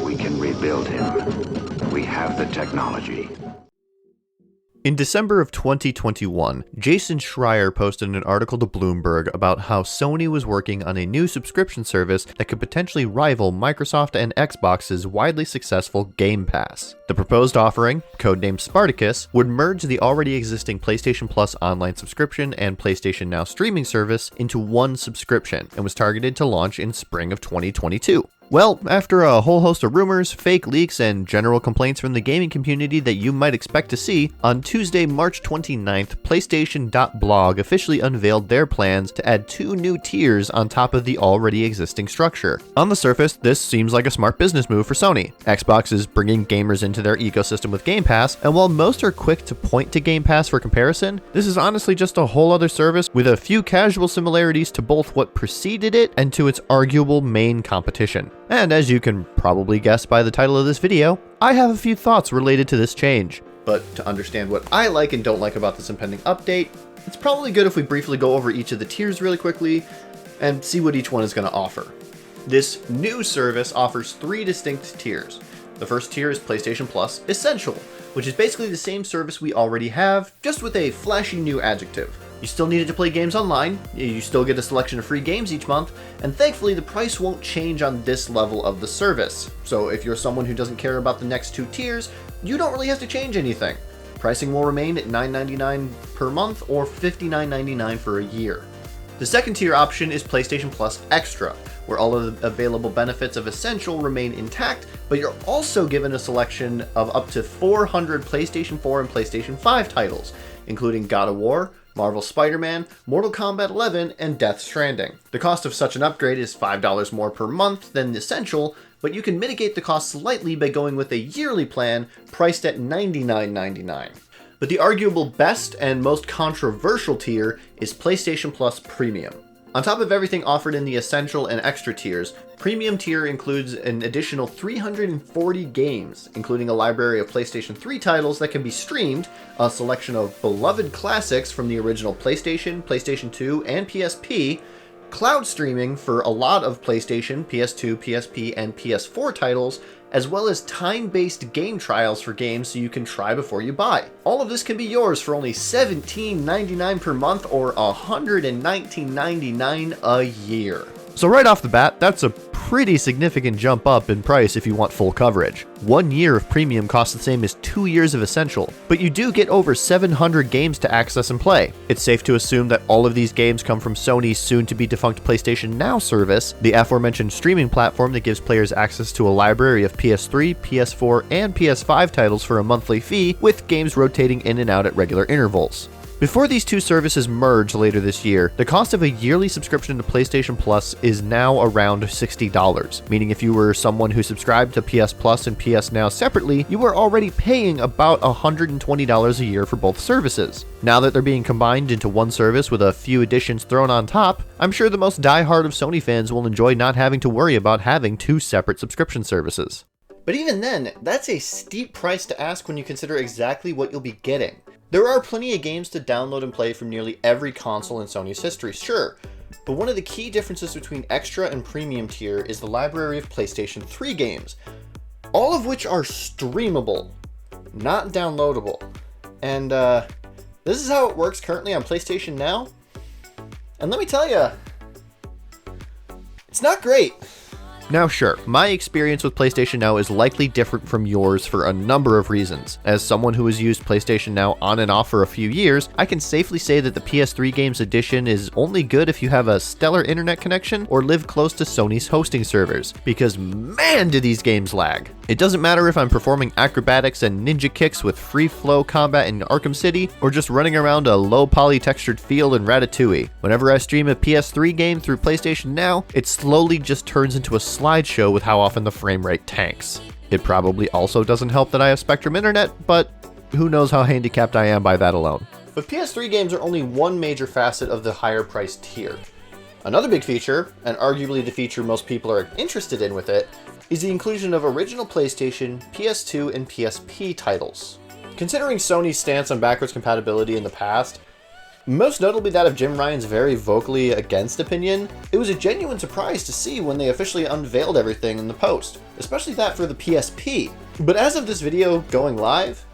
We can rebuild him. We have the technology. In December of 2021, Jason Schreier posted an article to Bloomberg about how Sony was working on a new subscription service that could potentially rival Microsoft and Xbox's widely successful Game Pass. The proposed offering, codenamed Spartacus, would merge the already existing PlayStation Plus online subscription and PlayStation Now streaming service into one subscription and was targeted to launch in spring of 2022. Well, after a whole host of rumors, fake leaks, and general complaints from the gaming community that you might expect to see, on Tuesday, March 29th, PlayStation.blog officially unveiled their plans to add 2 new tiers on top of the already existing structure. On the surface, this seems like a smart business move for Sony. Xbox is bringing gamers into their ecosystem with Game Pass, and while most are quick to point to Game Pass for comparison, this is honestly just a whole other service with a few casual similarities to both what preceded it and to its arguable main competition. And as you can probably guess by the title of this video, I have a few thoughts related to this change. But to understand what I like and don't like about this impending update, it's probably good if we briefly go over each of the tiers really quickly and see what each one is going to offer. This new service offers 3 distinct tiers. The first tier is PlayStation Plus Essential, which is basically the same service we already have, just with a flashy new adjective. You still need it to play games online, you still get a selection of free games each month, and thankfully the price won't change on this level of the service. So if you're someone who doesn't care about the next 2 tiers, you don't really have to change anything. Pricing will remain at $9.99 per month or $59.99 for a year. The second tier option is PlayStation Plus Extra, where all of the available benefits of Essential remain intact, but you're also given a selection of up to 400 PlayStation 4 and PlayStation 5 titles, including God of War, Marvel Spider-Man, Mortal Kombat 11, and Death Stranding. The cost of such an upgrade is $5 more per month than Essential, but you can mitigate the cost slightly by going with a yearly plan priced at $99.99. But the arguable best and most controversial tier is PlayStation Plus Premium. On top of everything offered in the Essential and Extra tiers, Premium tier includes an additional 340 games, including a library of PlayStation 3 titles that can be streamed, a selection of beloved classics from the original PlayStation, PlayStation 2, and PSP, cloud streaming for a lot of PlayStation, PS2, PSP, and PS4 titles, as well as time-based game trials for games so you can try before you buy. All of this can be yours for only $17.99 per month or $119.99 a year. So right off the bat, that's a pretty significant jump up in price if you want full coverage. 1 year of Premium costs the same as 2 years of Essential, but you do get over 700 games to access and play. It's safe to assume that all of these games come from Sony's soon-to-be-defunct PlayStation Now service, the aforementioned streaming platform that gives players access to a library of PS3, PS4, and PS5 titles for a monthly fee, with games rotating in and out at regular intervals. Before these 2 services merge later this year, the cost of a yearly subscription to PlayStation Plus is now around $60, meaning if you were someone who subscribed to PS Plus and PS Now separately, you were already paying about $120 a year for both services. Now that they're being combined into one service with a few additions thrown on top, I'm sure the most diehard of Sony fans will enjoy not having to worry about having 2 separate subscription services. But even then, that's a steep price to ask when you consider exactly what you'll be getting. There are plenty of games to download and play from nearly every console in Sony's history, sure, but one of the key differences between Extra and Premium tier is the library of PlayStation 3 games, all of which are streamable, not downloadable. And this is how it works currently on PlayStation Now, and let me tell you, it's not great. Now sure, my experience with PlayStation Now is likely different from yours for a number of reasons. As someone who has used PlayStation Now on and off for a few years, I can safely say that the PS3 Games edition is only good if you have a stellar internet connection or live close to Sony's hosting servers, because man do these games lag. It doesn't matter if I'm performing acrobatics and ninja kicks with free flow combat in Arkham City, or just running around a low poly textured field in Ratatouille. Whenever I stream a PS3 game through PlayStation Now, it slowly just turns into a slideshow with how often the frame rate tanks. It probably also doesn't help that I have Spectrum Internet, but who knows how handicapped I am by that alone. But PS3 games are only one major facet of the higher priced tier. Another big feature, and arguably the feature most people are interested in with it, is the inclusion of original PlayStation, PS2, and PSP titles. Considering Sony's stance on backwards compatibility in the past, Most notably that of Jim Ryan's very vocally against opinion. It was a genuine surprise to see when they officially unveiled everything in the post, especially that for the PSP. But as of this video going live,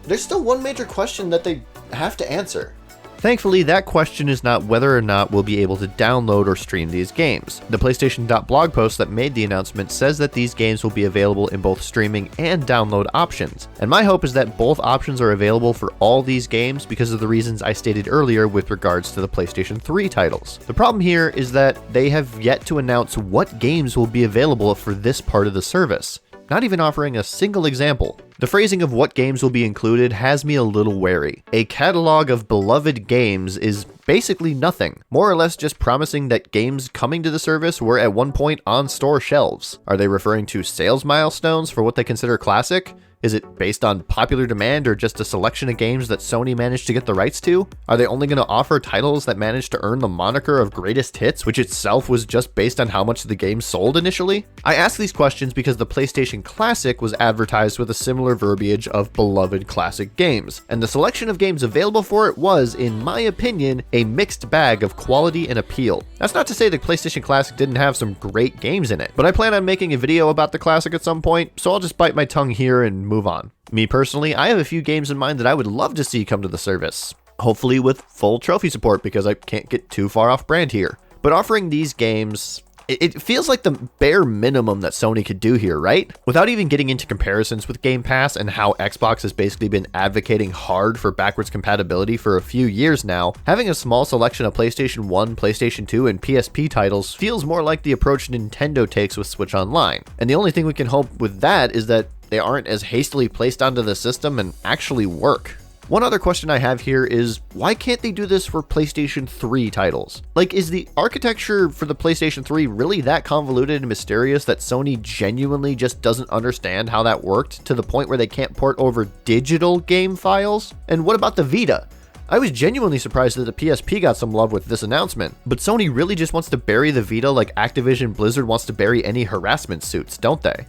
there's still one major question that they have to answer. Thankfully, that question is not whether or not we'll be able to download or stream these games. The PlayStation.blog post that made the announcement says that these games will be available in both streaming and download options. And my hope is that both options are available for all these games because of the reasons I stated earlier with regards to the PlayStation 3 titles. The problem here is that they have yet to announce what games will be available for this part of the service, not even offering a single example. The phrasing of what games will be included has me a little wary. A catalog of beloved games is basically nothing, more or less just promising that games coming to the service were at one point on store shelves. Are they referring to sales milestones for what they consider classic? Is it based on popular demand or just a selection of games that Sony managed to get the rights to? Are they only going to offer titles that managed to earn the moniker of greatest hits, which itself was just based on how much the game sold initially? I ask these questions because the PlayStation Classic was advertised with a similar verbiage of beloved classic games, and the selection of games available for it was, in my opinion, a mixed bag of quality and appeal. That's not to say the PlayStation Classic didn't have some great games in it, but I plan on making a video about the Classic at some point, so I'll just bite my tongue here and move on. Me personally, I have a few games in mind that I would love to see come to the service. Hopefully with full trophy support because I can't get too far off brand here. But offering these games, it feels like the bare minimum that Sony could do here, right? Without even getting into comparisons with Game Pass and how Xbox has basically been advocating hard for backwards compatibility for a few years now, having a small selection of PlayStation 1, PlayStation 2, and PSP titles feels more like the approach Nintendo takes with Switch Online. And the only thing we can hope with that is that they aren't as hastily placed onto the system and actually work. One other question I have here is, why can't they do this for PlayStation 3 titles? Like, is the architecture for the PlayStation 3 really that convoluted and mysterious that Sony genuinely just doesn't understand how that worked to the point where they can't port over digital game files? And what about the Vita? I was genuinely surprised that the PSP got some love with this announcement, but Sony really just wants to bury the Vita like Activision Blizzard wants to bury any harassment suits, don't they?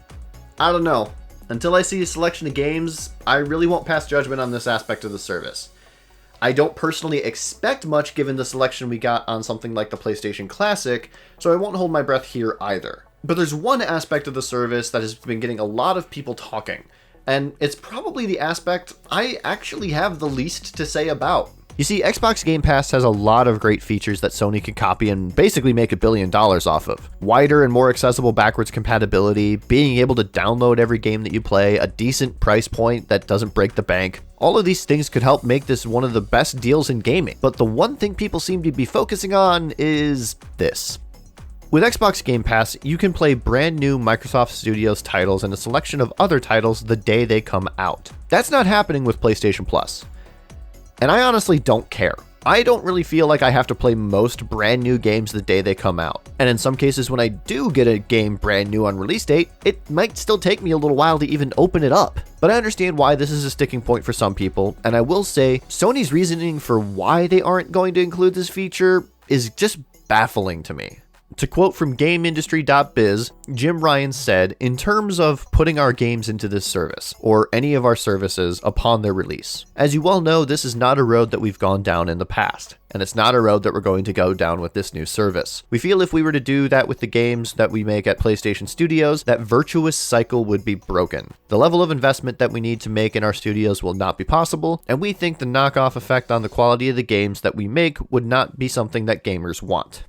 I don't know. Until I see a selection of games, I really won't pass judgment on this aspect of the service. I don't personally expect much given the selection we got on something like the PlayStation Classic, so I won't hold my breath here either. But there's one aspect of the service that has been getting a lot of people talking, and it's probably the aspect I actually have the least to say about. You see, Xbox Game Pass has a lot of great features that Sony could copy and basically make $1 billion off of. Wider and more accessible backwards compatibility, being able to download every game that you play, a decent price point that doesn't break the bank. All of these things could help make this one of the best deals in gaming. But the one thing people seem to be focusing on is this. With Xbox Game Pass, you can play brand new Microsoft Studios titles and a selection of other titles the day they come out. That's not happening with PlayStation Plus. And I honestly don't care. I don't really feel like I have to play most brand new games the day they come out. And in some cases, when I do get a game brand new on release date, it might still take me a little while to even open it up. But I understand why this is a sticking point for some people, and I will say Sony's reasoning for why they aren't going to include this feature is just baffling to me. To quote from GameIndustry.biz, Jim Ryan said, "In terms of putting our games into this service, or any of our services upon their release, as you well know, this is not a road that we've gone down in the past, and it's not a road that we're going to go down with this new service. We feel if we were to do that with the games that we make at PlayStation Studios, that virtuous cycle would be broken. The level of investment that we need to make in our studios will not be possible, and we think the knockoff effect on the quality of the games that we make would not be something that gamers want."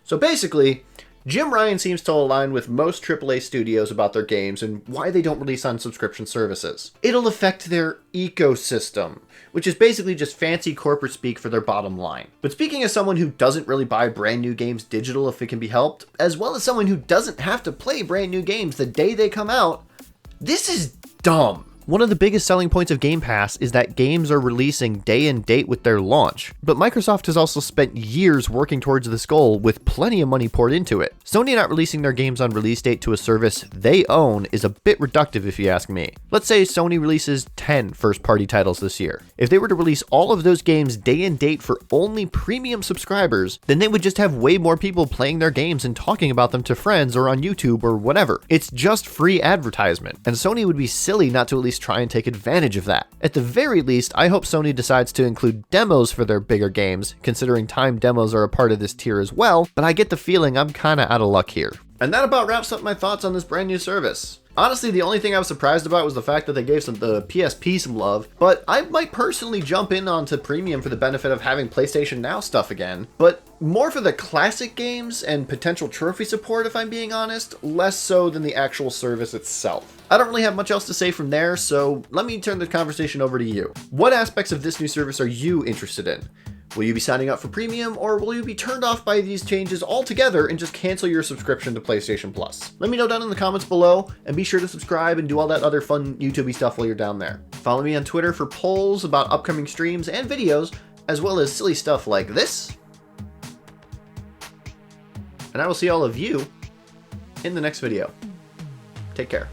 So basically, Jim Ryan seems to align with most AAA studios about their games and why they don't release on subscription services. It'll affect their ecosystem, which is basically just fancy corporate speak for their bottom line. But speaking as someone who doesn't really buy brand new games digital if it can be helped, as well as someone who doesn't have to play brand new games the day they come out, this is dumb. One of the biggest selling points of Game Pass is that games are releasing day and date with their launch, but Microsoft has also spent years working towards this goal with plenty of money poured into it. Sony not releasing their games on release date to a service they own is a bit reductive if you ask me. Let's say Sony releases 10 first-party titles this year. If they were to release all of those games day and date for only premium subscribers, then they would just have way more people playing their games and talking about them to friends or on YouTube or whatever. It's just free advertisement, and Sony would be silly not to at least least try and take advantage of that. At the very least, I hope Sony decides to include demos for their bigger games, considering timed demos are a part of this tier as well, but I get the feeling I'm kinda out of luck here. And that about wraps up my thoughts on this brand new service. Honestly, the only thing I was surprised about was the fact that they gave the PSP some love, but I might personally jump in onto Premium for the benefit of having PlayStation Now stuff again, but more for the classic games and potential trophy support if I'm being honest, less so than the actual service itself. I don't really have much else to say from there, so let me turn the conversation over to you. What aspects of this new service are you interested in? Will you be signing up for Premium, or will you be turned off by these changes altogether and just cancel your subscription to PlayStation Plus? Let me know down in the comments below, and be sure to subscribe and do all that other fun YouTube-y stuff while you're down there. Follow me on Twitter for polls about upcoming streams and videos, as well as silly stuff like this. And I will see all of you in the next video. Take care.